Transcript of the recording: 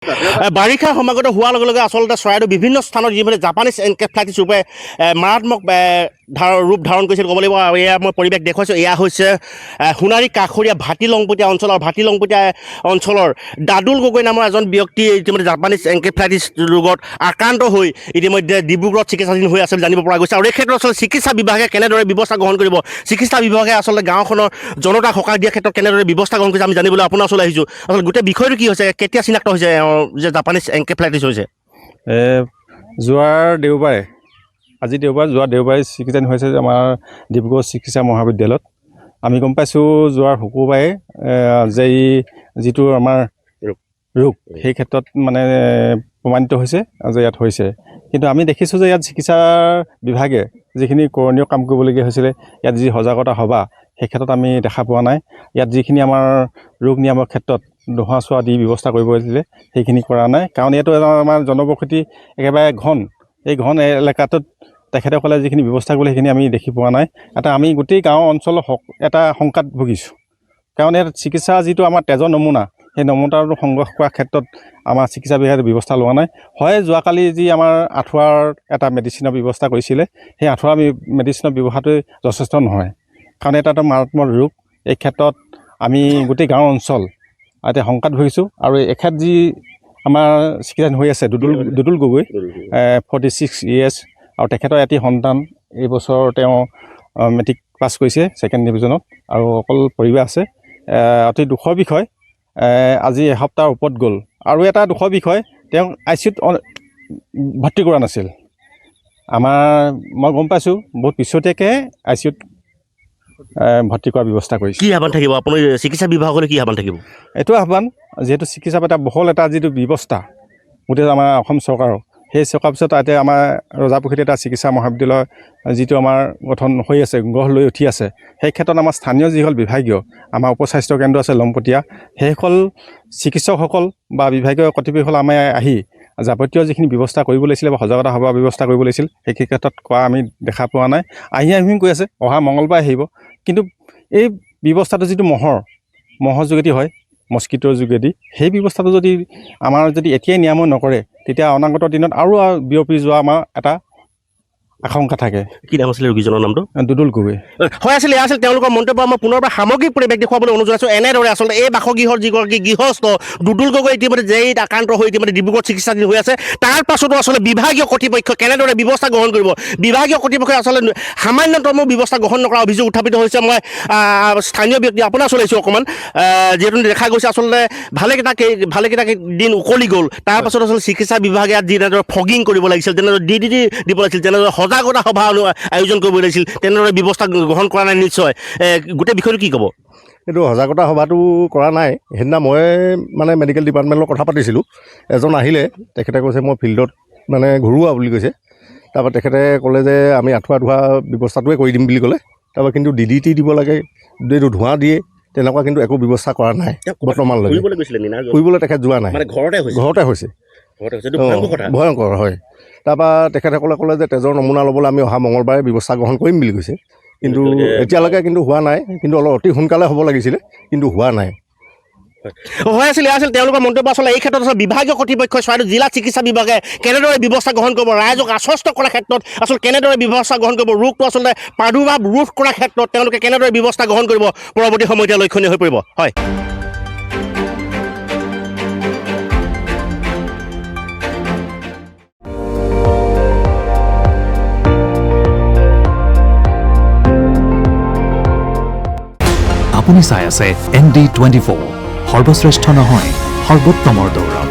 বাৰিষা সমাগত হোৱাৰ লগে লগে আচলতে চৰাইদেউ বিভিন্ন স্থানত যিভাবে জাপানিজ এনকেফেলাইটিছ ৰূপে মাৰাত্মক ৰূপ ধাৰণ কৰিছিল ক'ব লাগিব। আৰু এয়া মই পৰিৱেশ দেখুৱাইছোঁ, এয়া হৈছে সোণাৰী কাষৰীয়া ভাটি লংপতীয়া অঞ্চলৰ অঞ্চলৰ দাদুল গগৈ নামৰ এজন ব্যক্তি ইতিমধ্যে জাপানিজ এনকেফেলাইটিছ ৰোগত আক্ৰান্ত হৈ ইতিমধ্যে ডিব্ৰুগড়ত চিকিৎসাধীন হৈ আছে জানিব পৰা গৈছে। আৰু এই ক্ষেত্ৰত আচলতে চিকিৎসা বিভাগে কেনেদৰে ব্যৱস্থা গ্ৰহণ কৰিব, চিকিৎসা বিভাগে আচলতে গাঁওখনৰ জনতাক সকাহ দিয়াৰ ক্ষেত্ৰত কেনেদৰে ব্যৱস্থা গ্ৰহণ কৰিছে আমি জানিবলৈ আপোনাৰ ওচৰলৈ আহিছোঁ। আচলতে গোটেই বিষয়টো কি হৈছে, কেতিয়া চিনাক্ত হৈছে যে জাপানিজ এনকেফেলাইটিছ হৈছে? যোৱা দেওবাৰে চিকিৎসা হৈছে আমাৰ ডিব্ৰুগড় চিকিৎসা মহাবিদ্যালয়ত। আমি গম পাইছোঁ যোৱাৰ শুকুৰবাৰে যে যিটো আমাৰ ৰোগ সেই ক্ষেত্ৰত মানে প্ৰমাণিত হৈছে যে ইয়াত হৈছে। কিন্তু আমি দেখিছোঁ যে ইয়াত চিকিৎসা বিভাগে যিখিনি কৰণীয় কাম কৰিবলগীয়া হৈছিলে, ইয়াত যি সজাগতা সভা সেই ক্ষেত্ৰত আমি দেখা পোৱা নাই। ইয়াত যিখিনি আমাৰ ৰোগ নিৰাময়ৰ ক্ষেত্ৰত ধোঁৱা চোৱা দি ব্যৱস্থা কৰিব লাগিছিলে সেইখিনি কৰা নাই। কাৰণ এইটো আমাৰ জনবসতি একেবাৰে ঘন, এই ঘন এলেকাটোত তেখেতসকলে যিখিনি ব্যৱস্থা কৰিলে সেইখিনি আমি দেখি পোৱা নাই। আমি গোটেই গাঁও অঞ্চলৰ এটা শংকাত ভুগিছোঁ। কাৰণ ইয়াত চিকিৎসা যিটো আমাৰ তেজৰ নমুনা, সেই নমুনাটো সংগ্ৰহ কৰাৰ ক্ষেত্ৰত আমাৰ চিকিৎসা বিভাগে ব্যৱস্থা লোৱা নাই। হয়, যোৱাকালি যি আমাৰ আঁঠুৱাৰ এটা মেডিচিনৰ ব্যৱস্থা কৰিছিলে, সেই আঁঠুৱা মেডিচিনৰ ব্যৱহাৰটোৱে যথেষ্ট নহয়। কাৰণ এটা মাৰাত্মক ৰোগ। এই ক্ষেত্ৰত আমি গোটেই গাঁও অঞ্চল এতিয়া শংকাত ভুগিছোঁ। আৰু এখেত যি আমাৰ চিকিৎসা হৈ আছে দুদুল গগৈ 46 years, আৰু তেখেতৰ এটি সন্তান এইবছৰ তেওঁ মেট্ৰিক পাছ কৰিছে 2nd ডিভিজনত আৰু অকল পৰিবাৰ আছে। অতি দুখৰ বিষয়, আজি এসপ্তাহৰ ওপৰত গ'ল। আৰু এটা দুখৰ বিষয়, তেওঁ ICUত ভৰ্তি কৰা নাছিল। মই গম পাইছোঁ বহুত পিছতীয়াকৈ ICUত ভৰ্তি কৰাৰ ব্যৱস্থা কৰিছে। কি আহ্বান থাকিব আপুনি চিকিৎসা বিভাগলৈ, কি আহ্বান থাকিব? এইটো আহ্বান, যিহেতু চিকিৎসা এটা বহল এটা যিটো ব্যৱস্থা গোটেই আমাৰ অসম চৰকাৰৰ, সেই চৰকাৰৰ পিছত এতিয়া আমাৰ ৰজাপুখুৰীত এটা চিকিৎসা মহাবিদ্যালয় যিটো আমাৰ গঠন হৈ আছে, গঢ় লৈ উঠি আছে, সেই ক্ষেত্ৰত আমাৰ স্থানীয় যিসকল বিভাগীয় আমাৰ উপস্বাস্থ্য কেন্দ্ৰ আছে লমপতীয়া, সেইসকল চিকিৎসকসকল বা বিভাগীয় কৰ্তৃপক্ষসকল আমাৰ আহি যাৱতীয় যিখিনি ব্যৱস্থা কৰিব লাগিছিলে বা সজাগতা সভাৰ ব্যৱস্থা কৰিব লাগিছিল সেই ক্ষেত্ৰত কৰা আমি দেখা পোৱা নাই। আহিম কৈ আছে, অহা মঙলবাৰে আহিব। কিন্তু এই ব্যৱস্থাটো যিটো মহৰ যোগেদি হয়, মস্কিটোৰ যোগেদি, সেই ব্যৱস্থাটো যদি এতিয়াই নিৰাময় নকৰে, তেতিয়া অনাগত দিনত আৰু বিয়পি যোৱা আমাৰ এটা আশংকা থাকে। কি নাম আছিলে ৰোগীজনৰ নামটো? দুদুল গগৈ। হয়, এয়া আছিল তেওঁলোকৰ মন্তব্য। মই পুনৰবাৰ সামগ্ৰিক পৰিৱেশ দেখুৱাবলৈ অনুৰোধ জনাইছোঁ। এনেদৰে আচলতে এই বাসগৃহৰ যিগৰাকী গৃহস্থ দুদুল গগৈ ইতিমধ্যে জেইত আক্ৰান্ত হৈ ইতিমধ্যে ডিব্ৰুগড়ত চিকিৎসাধীন হৈ আছে। তাৰ পাছতো আচলতে বিভাগীয় কৰ্তৃপক্ষ কেনেদৰে ব্যৱস্থা গ্ৰহণ কৰিব, বিভাগীয় কৰ্তৃপক্ষই আচলতে সামান্যতম ব্যৱস্থা গ্ৰহণ নকৰা অভিযোগ উত্থাপিত হৈছে। মই স্থানীয় ব্যক্তি আপোনাৰ চলাইছোঁ অকণমান, যিহেতু দেখা গৈছে আচলতে ভালেকেইটা দিন উকলি গ'ল। তাৰ পাছত আচলতে চিকিৎসা বিভাগে ইয়াত যেনেদৰে ফগিং কৰিব লাগিছিল, যেনেদৰে DDT দিব লাগিছিল, যেনেদৰে সজাগতা সভা আয়োজন কৰিব লাগিছিল, তেনেদৰে ব্যৱস্থা গ্ৰহণ কৰা নাই। নিশ্চয় গোটেই বিষয়টো কি ক'ব? এইটো সজাগতা সভাটো কৰা নাই। সেইদিনা মই মানে মেডিকেল ডিপাৰ্টমেণ্টৰ কথা পাতিছিলোঁ, এজন আহিলে, তেখেতে কৈছে মই ফিল্ডত মানে ঘূৰোৱা বুলি কৈছে। তাৰপৰা তেখেতে ক'লে যে আমি আঁঠুৱা ধোৱা ব্যৱস্থাটোৱে কৰি দিম বুলি ক'লে। তাৰপৰা কিন্তু DDT দিব লাগে, এইটো ধোঁৱা দিয়ে, তেনেকুৱা কিন্তু একো ব্যৱস্থা কৰা নাই বৰ্তমানলৈকে। ফুৰিবলৈ তেখেত যোৱা নাই, ঘৰতে হৈছে। ভয়ংকৰ হয়। তাৰপৰা তেখেতসকলে ক'লে যে তেজৰ নমুনা ল'বলৈ আমি অহা মঙলবাৰে ব্যৱস্থা গ্ৰহণ কৰিম বুলি কৈছে। কিন্তু এতিয়ালৈকে কিন্তু হোৱা নাই। কিন্তু অতি সোনকালে হ'ব লাগিছিলে, কিন্তু হোৱা নাই। এয়া আছিল তেওঁলোকৰ মন্তব্য। আচলতে এই ক্ষেত্ৰত আচলতে বিভাগীয় কৰ্তৃপক্ষই চৰাইদেউ জিলা চিকিৎসা বিভাগে কেনেদৰে ব্যৱস্থা গ্ৰহণ কৰিব, ৰাইজক আশ্বস্ত কৰাৰ ক্ষেত্ৰত আচলতে কেনেদৰে ব্যৱস্থা গ্ৰহণ কৰিব, ৰোগটো আচলতে প্ৰাদুৰ্ভাৱ ৰোধ কৰাৰ ক্ষেত্ৰত তেওঁলোকে কেনেদৰে ব্যৱস্থা গ্ৰহণ কৰিব, পৰৱৰ্তী সময়ত এতিয়া লক্ষণীয় হৈ পৰিব। হয়, আপুনি চাই আছে ND24, সৰ্বশ্ৰেষ্ঠ নহয় সৰ্বোত্তমৰ দৌৰত।